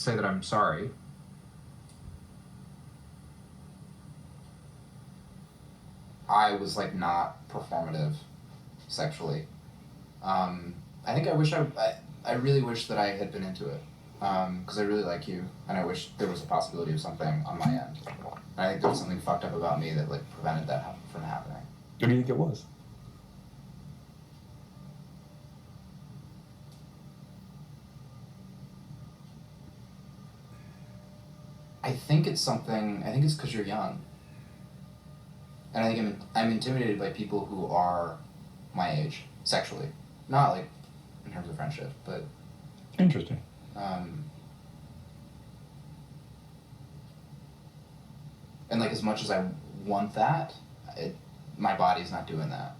say that I'm sorry. I was like not performative sexually. I think I really wish that I had been into it, because I really like you, and I wish there was a possibility of something on my end. And I think there was something fucked up about me that like prevented that from happening. What do you think it was? I think it's because you're young. And I think I'm intimidated by people who are my age, sexually. Not like in terms of friendship, but... Interesting. And like as much as I want that, my body's not doing that.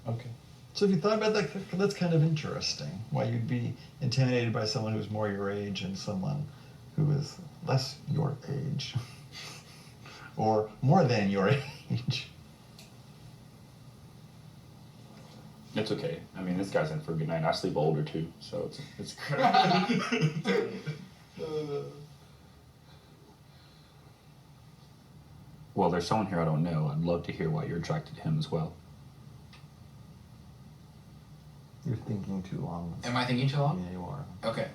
Okay. So if you thought about that, that's kind of interesting. Why you'd be intimidated by someone who's more your age and someone who is less your age. Or more than your age. It's okay. I mean, this guy's in for a good night. I sleep older too, so it's great. Well, there's someone here I don't know. I'd love to hear why you're attracted to him as well. You're thinking too long. Am I thinking too long? Yeah, you are. Okay.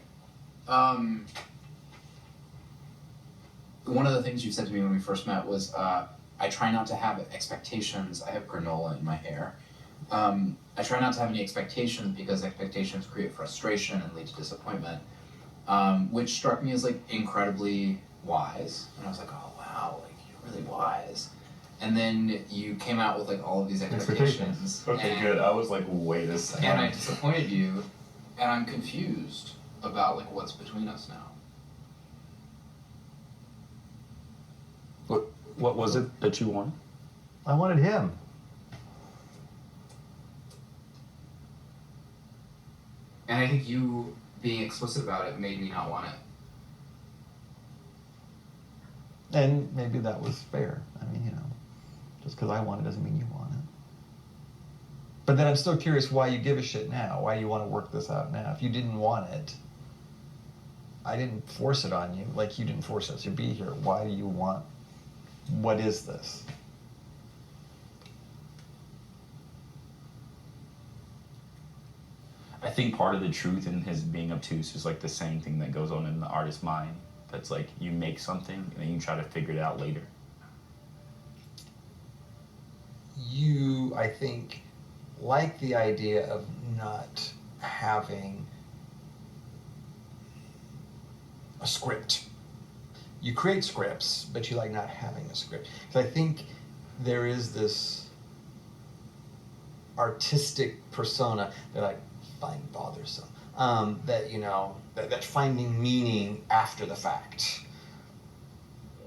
One of the things you said to me when we first met was, I try not to have expectations. I have granola in my hair. I try not to have any expectations because expectations create frustration and lead to disappointment, which struck me as like incredibly wise. And I was like, oh wow, like you're really wise. And then you came out with like all of these expectations. Okay, good. I was like, wait a second. And I disappointed you, and I'm confused about like what's between us now. What was it that you wanted? I wanted him. And I think you being explicit about it made me not want it. And maybe that was fair. I mean, just because I want it doesn't mean you want it. But then I'm still curious why you give a shit now. Why do you want to work this out now? If you didn't want it, I didn't force it on you, like you didn't force us to be here. Why do you want? What is this? I think part of the truth in his being obtuse is like the same thing that goes on in the artist's mind. That's like you make something and then you try to figure it out later. You, I think, like the idea of not having a script. You create scripts, but you like not having a script. Because I think there is this artistic persona that I find bothersome. That finding meaning after the fact.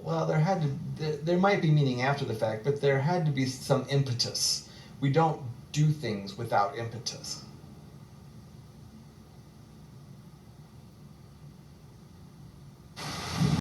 Well, there might be meaning after the fact, but there had to be some impetus. We don't do things without impetus.